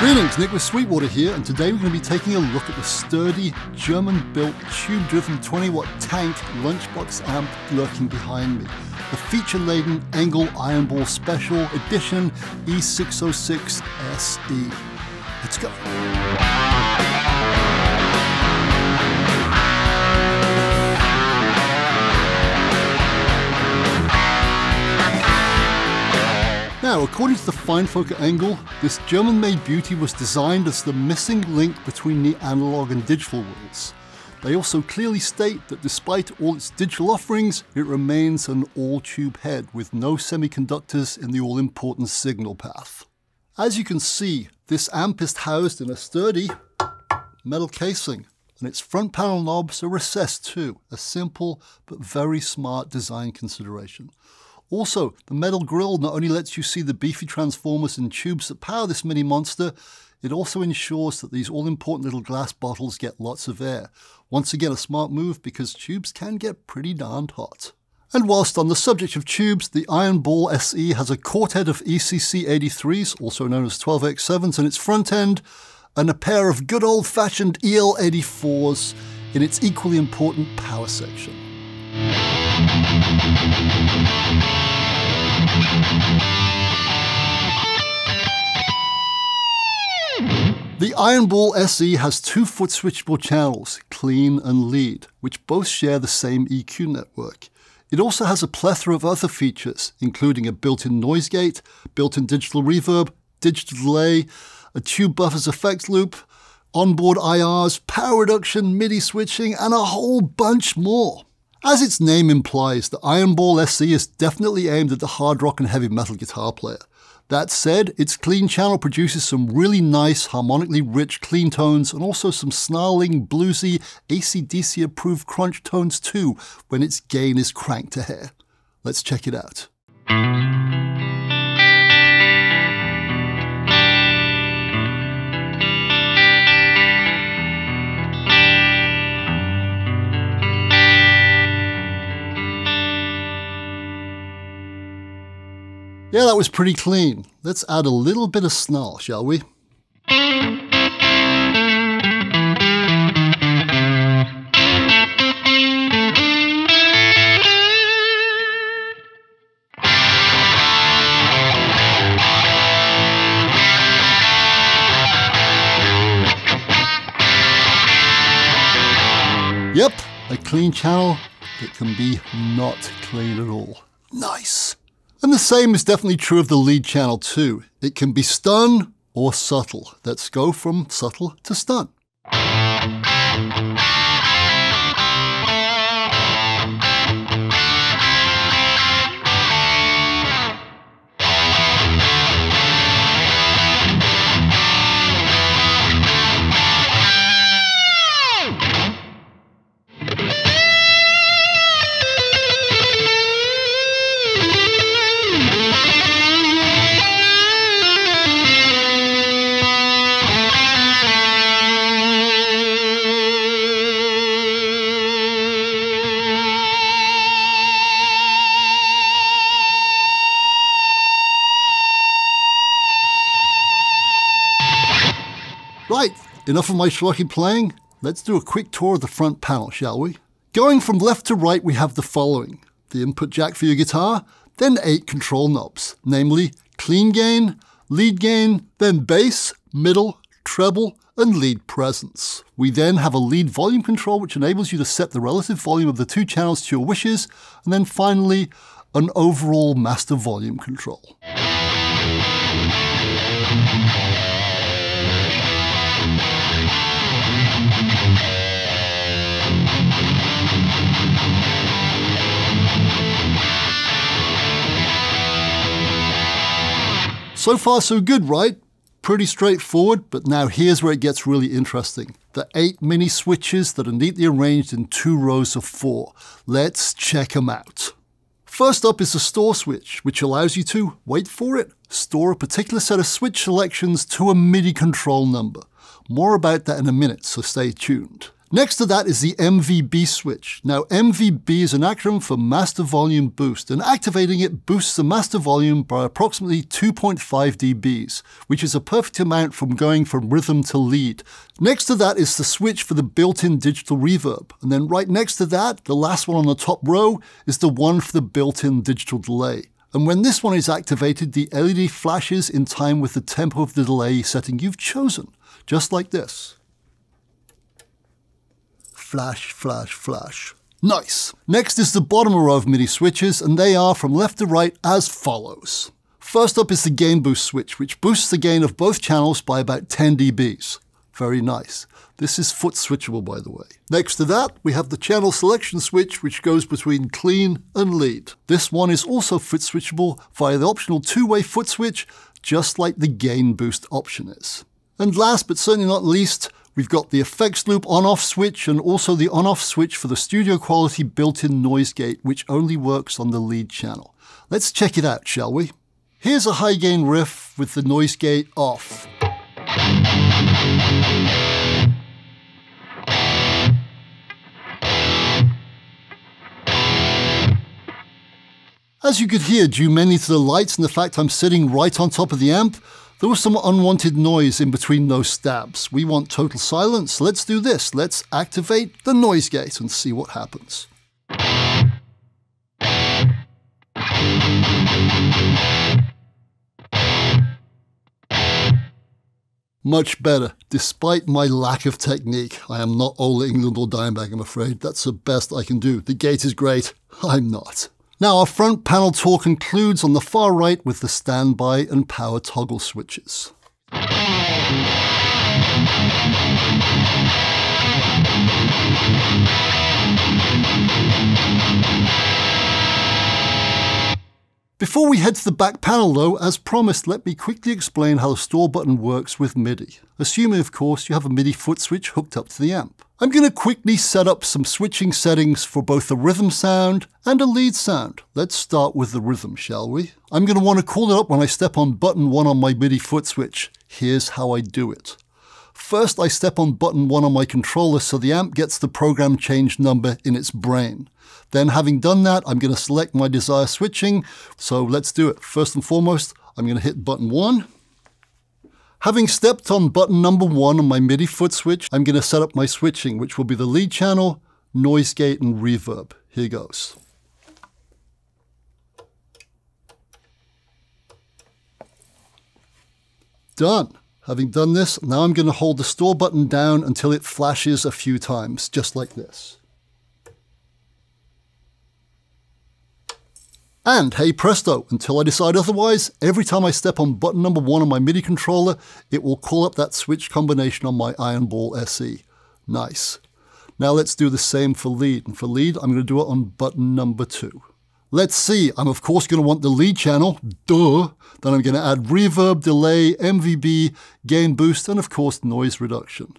Greetings, Nick with Sweetwater here, and today we're going to be taking a look at the sturdy, German-built, tube-driven 20-watt tank lunchbox amp lurking behind me. The feature-laden ENGL Ironball Special Edition E606 SE. Let's go. Now, according to the fine folk at ENGL, this German-made beauty was designed as the missing link between the analog and digital worlds. They also clearly state that despite all its digital offerings, it remains an all-tube head with no semiconductors in the all-important signal path. As you can see, this amp is housed in a sturdy metal casing, and its front panel knobs are recessed too, a simple but very smart design consideration. Also, the metal grille not only lets you see the beefy transformers and tubes that power this mini monster, it also ensures that these all-important little glass bottles get lots of air. Once again, a smart move because tubes can get pretty darned hot. And whilst on the subject of tubes, the Ironball SE has a quartet of ECC 83s, also known as 12X7s, in its front end, and a pair of good old-fashioned EL 84s in its equally important power section. The Ironball SE has two foot switchable channels, clean and lead, which both share the same EQ network. It also has a plethora of other features, including a built-in noise gate, built-in digital reverb, digital delay, a tube buffers effects loop, onboard IRs, power reduction, MIDI switching, and a whole bunch more. As its name implies, the Ironball SE is definitely aimed at the hard rock and heavy metal guitar player. That said, its clean channel produces some really nice, harmonically rich clean tones and also some snarling, bluesy, AC/DC approved crunch tones too when its gain is cranked to hair. Let's check it out. Yeah, that was pretty clean. Let's add a little bit of snarl, shall we? Yep, a clean channel that can be not clean at all. Nice. And the same is definitely true of the lead channel too. It can be stun or subtle. Let's go from subtle to stun. Right, enough of my schlocky playing. Let's do a quick tour of the front panel, shall we? Going from left to right, we have the following. The input jack for your guitar, then 8 control knobs, namely clean gain, lead gain, then bass, middle, treble, and lead presence. We then have a lead volume control, which enables you to set the relative volume of the two channels to your wishes, and then finally, an overall master volume control. So far so good, right? Pretty straightforward, but now here's where it gets really interesting. The 8 mini switches that are neatly arranged in 2 rows of 4. Let's check them out. First up is the store switch, which allows you to, wait for it, store a particular set of switch selections to a MIDI control number. More about that in a minute, so stay tuned. Next to that is the MVB switch. Now MVB is an acronym for Master Volume Boost, and activating it boosts the master volume by approximately 2.5 dBs, which is a perfect amount from going from rhythm to lead. Next to that is the switch for the built-in digital reverb, and then right next to that, the last one on the top row, is the one for the built-in digital delay. And when this one is activated, the LED flashes in time with the tempo of the delay setting you've chosen, just like this. Flash, flash, flash. Nice! Next is the bottom row of MIDI switches, and they are from left to right as follows. First up is the gain boost switch, which boosts the gain of both channels by about 10 dBs. Very nice. This is foot switchable, by the way. Next to that, we have the channel selection switch, which goes between clean and lead. This one is also foot switchable via the optional two-way foot switch, just like the gain boost option is. And last but certainly not least, we've got the effects loop on-off switch and also the on-off switch for the studio quality built-in noise gate, which only works on the lead channel. Let's check it out, shall we? Here's a high gain riff with the noise gate off. As you could hear, due mainly to the lights and the fact I'm sitting right on top of the amp, there was some unwanted noise in between those stabs. We want total silence, so let's do this. Let's activate the noise gate and see what happens. Much better, despite my lack of technique. I am not Old England or Dimebag, I'm afraid. That's the best I can do. The gate is great. I'm not. Now our front panel tour concludes on the far right with the standby and power toggle switches. Before we head to the back panel though, as promised, let me quickly explain how the store button works with MIDI, assuming of course you have a MIDI foot switch hooked up to the amp. I'm going to quickly set up some switching settings for both a rhythm sound and a lead sound. Let's start with the rhythm, shall we? I'm going to want to call it up when I step on button 1 on my MIDI foot switch. Here's how I do it. First, I step on button 1 on my controller so the amp gets the program change number in its brain. Then having done that, I'm going to select my desired switching. So let's do it. First and foremost, I'm going to hit button 1. Having stepped on button number 1 on my MIDI foot switch, I'm going to set up my switching, which will be the lead channel, noise gate, and reverb. Here goes. Done. Having done this, now I'm going to hold the store button down until it flashes a few times, just like this. And hey presto, until I decide otherwise, every time I step on button number 1 on my MIDI controller, it will call up that switch combination on my Ironball SE. Nice. Now let's do the same for lead. And for lead, I'm going to do it on button number 2. Let's see, I'm of course going to want the lead channel, duh. Then I'm going to add reverb, delay, MVB, gain boost, and of course noise reduction.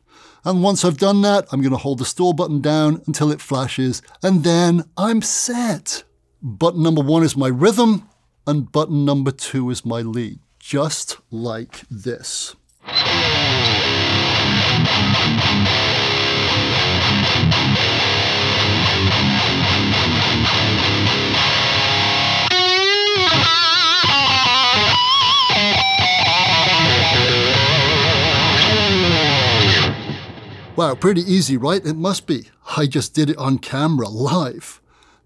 And once I've done that, I'm going to hold the store button down until it flashes, and then I'm set. Button number 1 is my rhythm, and button number 2 is my lead, just like this. Wow, pretty easy, right? It must be. I just did it on camera, live.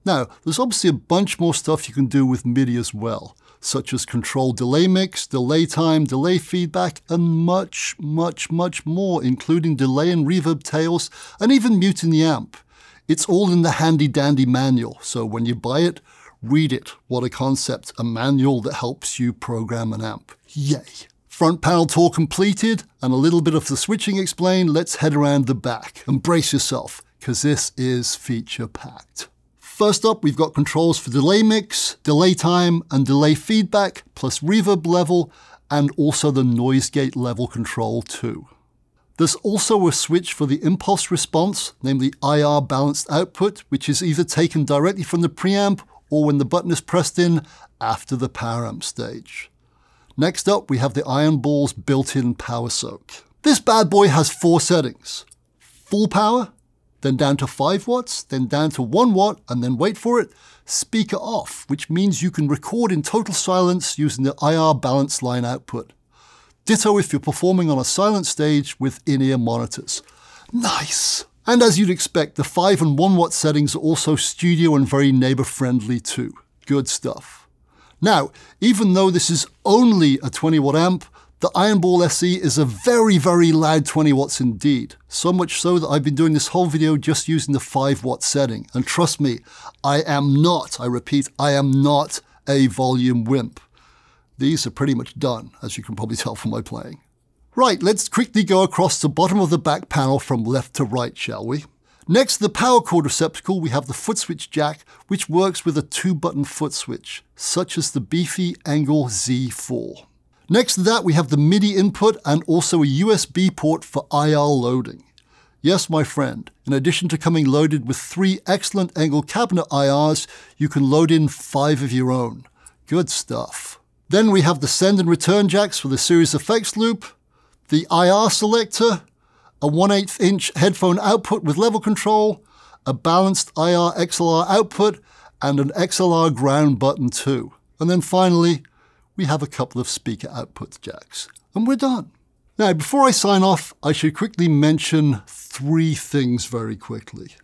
Now, there's obviously a bunch more stuff you can do with MIDI as well, such as control delay mix, delay time, delay feedback, and much, much, much more, including delay and reverb tails, and even muting the amp. It's all in the handy-dandy manual, so when you buy it, read it. What a concept, a manual that helps you program an amp. Yay! Front panel tour completed, and a little bit of the switching explained. Let's head around the back, and brace yourself, because this is feature-packed. First up, we've got controls for delay mix, delay time, and delay feedback, plus reverb level, and also the noise gate level control too. There's also a switch for the impulse response, namely IR balanced output, which is either taken directly from the preamp or when the button is pressed in after the power amp stage. Next up, we have the Ironball's built-in power soak. This bad boy has 4 settings: full power, then down to 5 watts, then down to 1 watt, and then wait for it, speaker off, which means you can record in total silence using the IR balance line output. Ditto if you're performing on a silent stage with in-ear monitors. Nice! And as you'd expect, the 5 and 1 watt settings are also studio and very neighbor friendly too. Good stuff. Now, even though this is only a 20 watt amp, the Ironball SE is a very, very loud 20 watts indeed. So much so that I've been doing this whole video just using the 5 watt setting. And trust me, I repeat, I am not a volume wimp. These are pretty much done, as you can probably tell from my playing. Right, let's quickly go across the bottom of the back panel from left to right, shall we? Next to the power cord receptacle, we have the foot switch jack, which works with a 2-button foot switch, such as the beefy ENGL Z4. Next to that, we have the MIDI input and also a USB port for IR loading. Yes, my friend, in addition to coming loaded with 3 excellent ENGL cabinet IRs, you can load in 5 of your own. Good stuff. Then we have the send and return jacks for the series effects loop, the IR selector, a 1/8 inch headphone output with level control, a balanced IR XLR output, and an XLR ground button too. And then finally, we have a couple of speaker output jacks. And we're done. Now, before I sign off, I should quickly mention 3 things very quickly.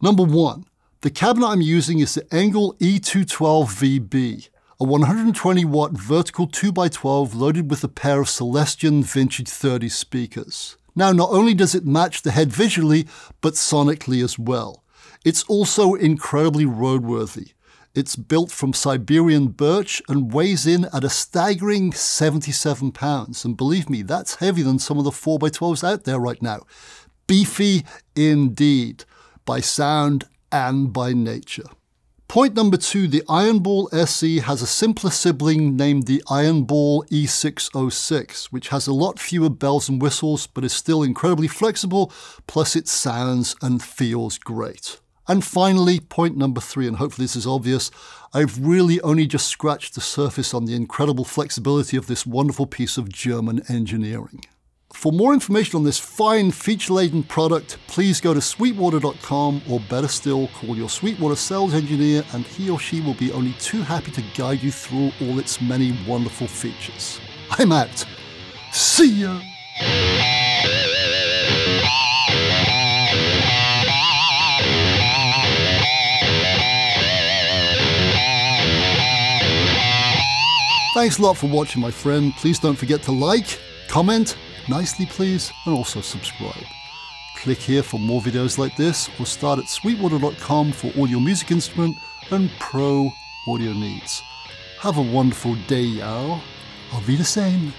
Number 1, the cabinet I'm using is the ENGL E212VB, a 120 watt vertical 2x12 loaded with a pair of Celestion Vintage 30 speakers. Now, not only does it match the head visually, but sonically as well. It's also incredibly roadworthy. It's built from Siberian birch and weighs in at a staggering 77 pounds. And believe me, that's heavier than some of the 4x12s out there right now. Beefy indeed, by sound and by nature. Point number 2, the Ironball SE has a simpler sibling named the Ironball E606, which has a lot fewer bells and whistles, but is still incredibly flexible, plus it sounds and feels great. And finally, point number 3, and hopefully this is obvious, I've really only just scratched the surface on the incredible flexibility of this wonderful piece of German engineering. For more information on this fine feature-laden product, please go to sweetwater.com, or better still, call your Sweetwater sales engineer and he or she will be only too happy to guide you through all its many wonderful features. I'm out. See ya! Thanks a lot for watching, my friend. Please don't forget to like, comment, nicely please, and also subscribe. Click here for more videos like this, or start at sweetwater.com for all your music instrument and pro audio needs. Have a wonderful day, y'all. Auf Wiedersehen.